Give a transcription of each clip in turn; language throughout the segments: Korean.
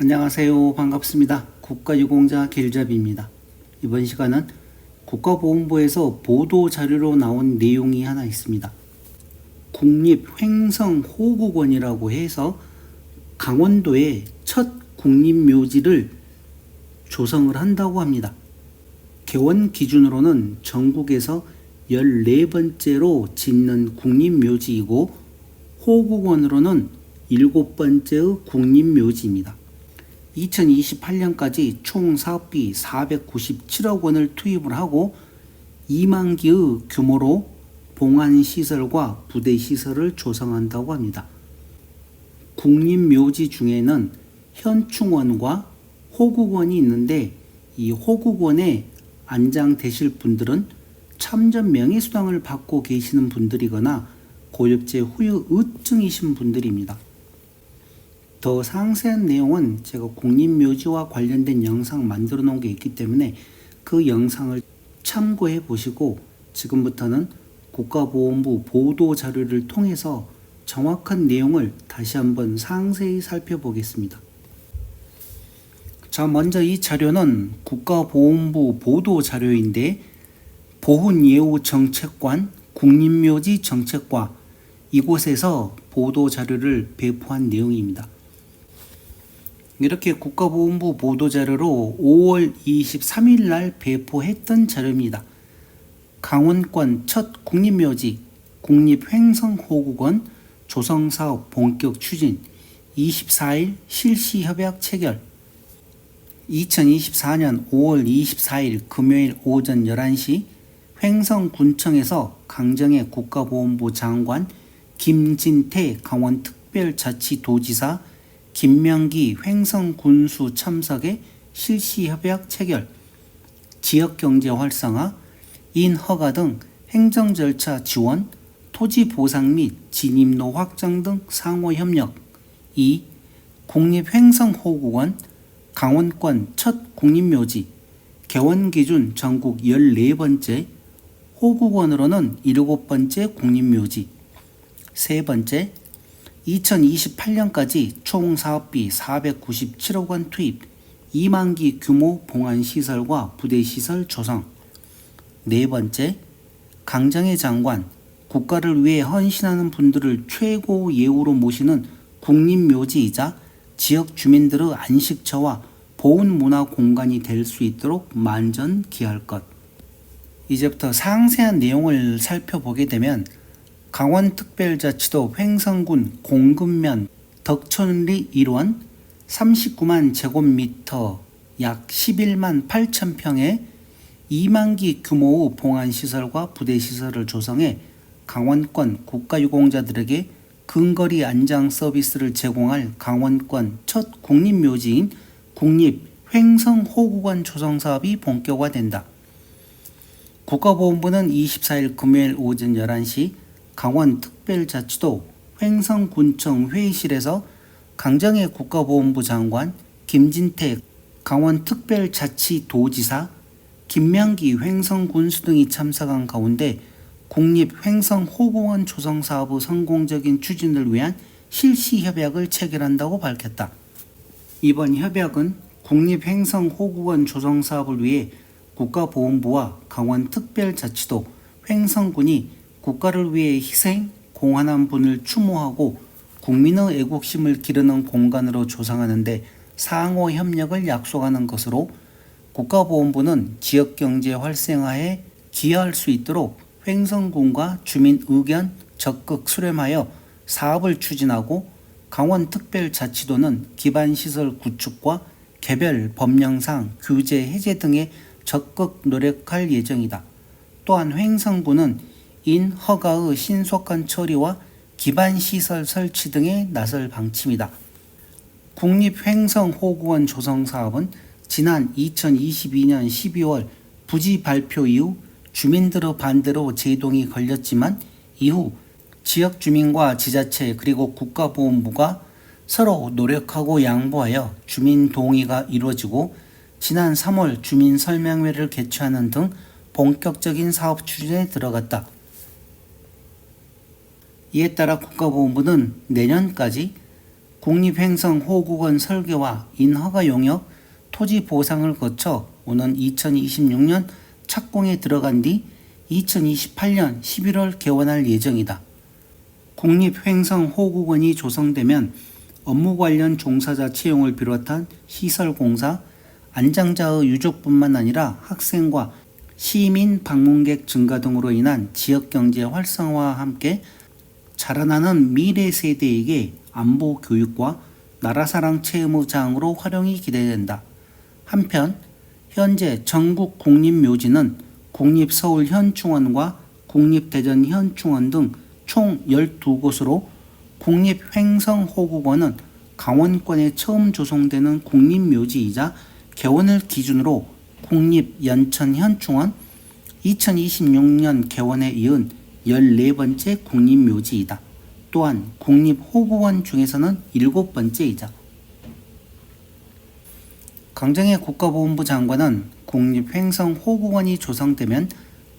안녕하세요. 반갑습니다. 국가유공자 길잡이입니다. 이번 시간은 국가보훈부에서 보도자료로 나온 내용이 하나 있습니다. 국립횡성호국원이라고 해서 강원도의 첫 국립묘지를 조성을 한다고 합니다. 개원 기준으로는 전국에서 14번째로 짓는 국립묘지이고 호국원으로는 7번째의 국립묘지입니다. 2028년까지 총 사업비 497억 원을 투입을 하고 2만 기의 규모로 봉안시설과 부대시설을 조성한다고 합니다. 국립묘지 중에는 현충원과 호국원이 있는데 이 호국원에 안장되실 분들은 참전 명예수당을 받고 계시는 분들이거나 고엽제 후유 의증이신 분들입니다. 더 상세한 내용은 제가 국립묘지와 관련된 영상 만들어 놓은 게 있기 때문에 그 영상을 참고해 보시고 지금부터는 국가보훈부 보도자료를 통해서 정확한 내용을 다시 한번 상세히 살펴보겠습니다. 자, 먼저 이 자료는 국가보훈부 보도자료인데 보훈예우정책관, 국립묘지 정책과 이곳에서 보도자료를 배포한 내용입니다. 이렇게 국가보훈부 보도자료로 5월 23일 날 배포했던 자료입니다. 강원권 첫 국립묘지 국립횡성호국원 조성사업 본격 추진 24일 실시협약 체결 2024년 5월 24일 금요일 오전 11시 횡성군청에서 강정의 국가보훈부 장관 김진태 강원특별자치도지사 김명기 횡성군수 참석의 실시협약 체결, 지역경제 활성화, 인허가 등 행정절차 지원, 토지 보상 및 진입로 확장 등 상호협력. 2. 국립횡성호국원 강원권 첫 국립묘지 개원기준 전국 14번째, 호국원으로는 7번째 국립묘지. 세 번째, 2028년까지 총 사업비 497억 원 투입, 2만 기 규모 봉안시설과 부대시설 조성. 네 번째, 강정의 장관, 국가를 위해 헌신하는 분들을 최고 예우로 모시는 국립묘지이자 지역 주민들의 안식처와 보훈문화 공간이 될 수 있도록 만전기할 것. 이제부터 상세한 내용을 살펴보게 되면 강원특별자치도 횡성군 공급면 덕천리 1원 39만 제곱미터 약 11만 8천 평에 2만 기 규모의 봉안시설과 부대시설을 조성해 강원권 국가유공자들에게 근거리 안장 서비스를 제공할 강원권 첫 국립묘지인 국립횡성호국원 조성사업이 본격화된다. 국가보훈부는 24일 금요일 오전 11시 강원특별자치도 횡성군청 회의실에서 강정의 국가보훈부 장관, 김진태 강원특별자치도지사, 김명기 횡성군수 등이 참석한 가운데 국립횡성호국원 조성사업의 성공적인 추진을 위한 실시협약을 체결한다고 밝혔다. 이번 협약은 국립횡성호국원 조성사업을 위해 국가보훈부와 강원특별자치도 횡성군이 국가를 위해 희생, 공헌한 분을 추모하고 국민의 애국심을 기르는 공간으로 조성하는 데 상호 협력을 약속하는 것으로 국가보훈부는 지역경제 활성화에 기여할 수 있도록 횡성군과 주민 의견 적극 수렴하여 사업을 추진하고 강원특별자치도는 기반시설 구축과 개별 법령상 규제 해제 등에 적극 노력할 예정이다. 또한 횡성군은 인허가의 신속한 처리와 기반시설 설치 등에 나설 방침이다. 국립횡성호국원 조성사업은 지난 2022년 12월 부지 발표 이후 주민들의 반대로 제동이 걸렸지만 이후 지역 주민과 지자체 그리고 국가보훈부가 서로 노력하고 양보하여 주민 동의가 이루어지고 지난 3월 주민 설명회를 개최하는 등 본격적인 사업 추진에 들어갔다. 이에 따라 국가보훈부는 내년까지 국립횡성호국원 설계와 인허가 용역, 토지 보상을 거쳐 오는 2026년 착공에 들어간 뒤 2028년 11월 개원할 예정이다. 국립횡성호국원이 조성되면 업무 관련 종사자 채용을 비롯한 시설공사, 안장자의 유족뿐만 아니라 학생과 시민 방문객 증가 등으로 인한 지역경제 활성화와 함께 자라나는 미래 세대에게 안보 교육과 나라사랑 체험의 장으로 활용이 기대된다. 한편 현재 전국 국립묘지는 국립서울현충원과 국립대전현충원 등 총 12곳으로 국립횡성호국원은 강원권에 처음 조성되는 국립묘지이자 개원을 기준으로 국립연천현충원 2026년 개원에 이은 14번째 국립묘지이다. 또한 국립호국원 중에서는 7번째이자 강정의 국가보훈부 장관은 국립횡성호국원이 조성되면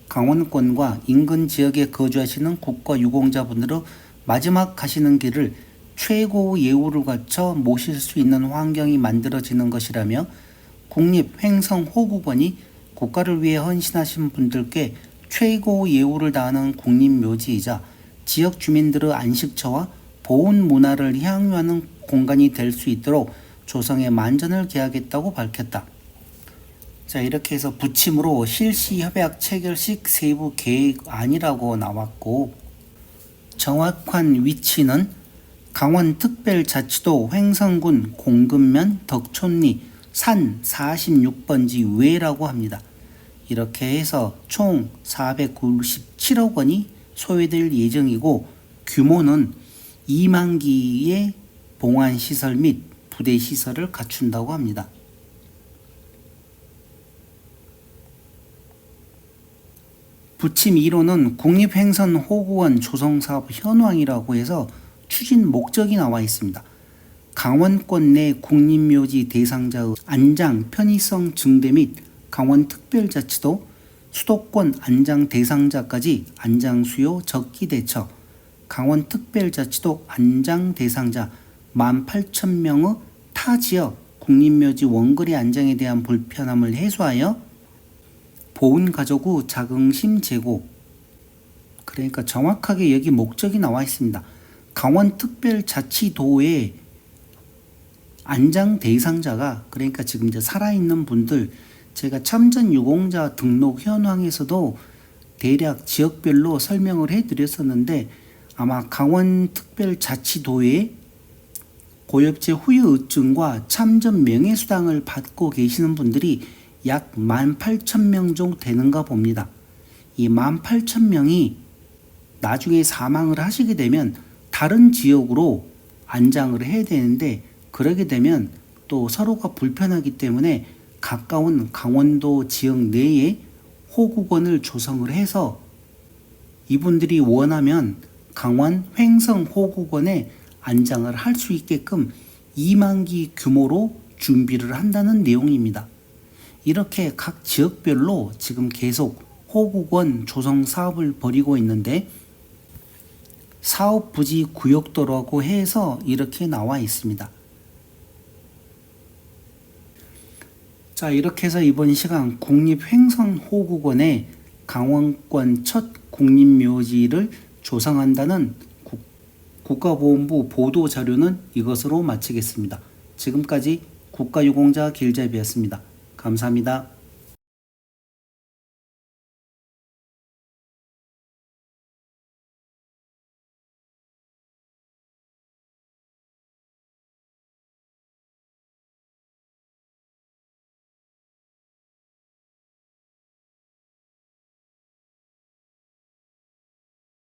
강원권과 인근 지역에 거주하시는 국가유공자분들의 마지막 가시는 길을 최고 예우를 갖춰 모실 수 있는 환경이 만들어지는 것이라며 국립횡성호국원이 국가를 위해 헌신하신 분들께 최고 예우를 다하는 국립묘지이자 지역 주민들의 안식처와 보훈 문화를 향유하는 공간이 될 수 있도록 조성에 만전을 기하겠다고 밝혔다. 자, 이렇게 해서 부침으로 실시협약 체결식 세부 계획안이라고 나왔고, 정확한 위치는 강원특별자치도 횡성군 공금면 덕촌리 산 46번지 외라고 합니다. 이렇게 해서 총 497억 원이 소요될 예정이고, 규모는 2만 기의 봉안시설 및 부대시설을 갖춘다고 합니다. 부침 1호는 국립횡성호국원 조성사업 현황이라고 해서 추진 목적이 나와 있습니다. 강원권 내 국립묘지 대상자의 안장 편의성 증대 및 강원특별자치도 수도권 안장 대상자까지 안장 수요 적기 대처, 강원특별자치도 안장 대상자 18,000명의 타 지역 국립묘지 원거리 안장에 대한 불편함을 해소하여 보훈 가족 자긍심 제고, 그러니까 정확하게 여기 목적이 나와 있습니다. 강원특별자치도의 안장 대상자가, 그러니까 지금 이제 살아있는 분들, 제가 참전 유공자 등록 현황에서도 대략 지역별로 설명을 해드렸었는데, 아마 강원특별자치도의 고엽제 후유증과 참전 명예수당을 받고 계시는 분들이 약 18,000명 정도 되는가 봅니다. 이 18,000명이 나중에 사망을 하시게 되면 다른 지역으로 안장을 해야 되는데, 그러게 되면 또 서로가 불편하기 때문에 가까운 강원도 지역 내에 호국원을 조성을 해서 이분들이 원하면 강원 횡성호국원에 안장을 할 수 있게끔 2만 기 규모로 준비를 한다는 내용입니다. 이렇게 각 지역별로 지금 계속 호국원 조성 사업을 벌이고 있는데, 사업부지 구역도라고 해서 이렇게 나와 있습니다. 자, 이렇게 해서 이번 시간 국립횡성호국원에 강원권 첫 국립묘지를 조성한다는 국가보훈부 보도자료는 이것으로 마치겠습니다. 지금까지 국가유공자 길잡이였습니다. 감사합니다.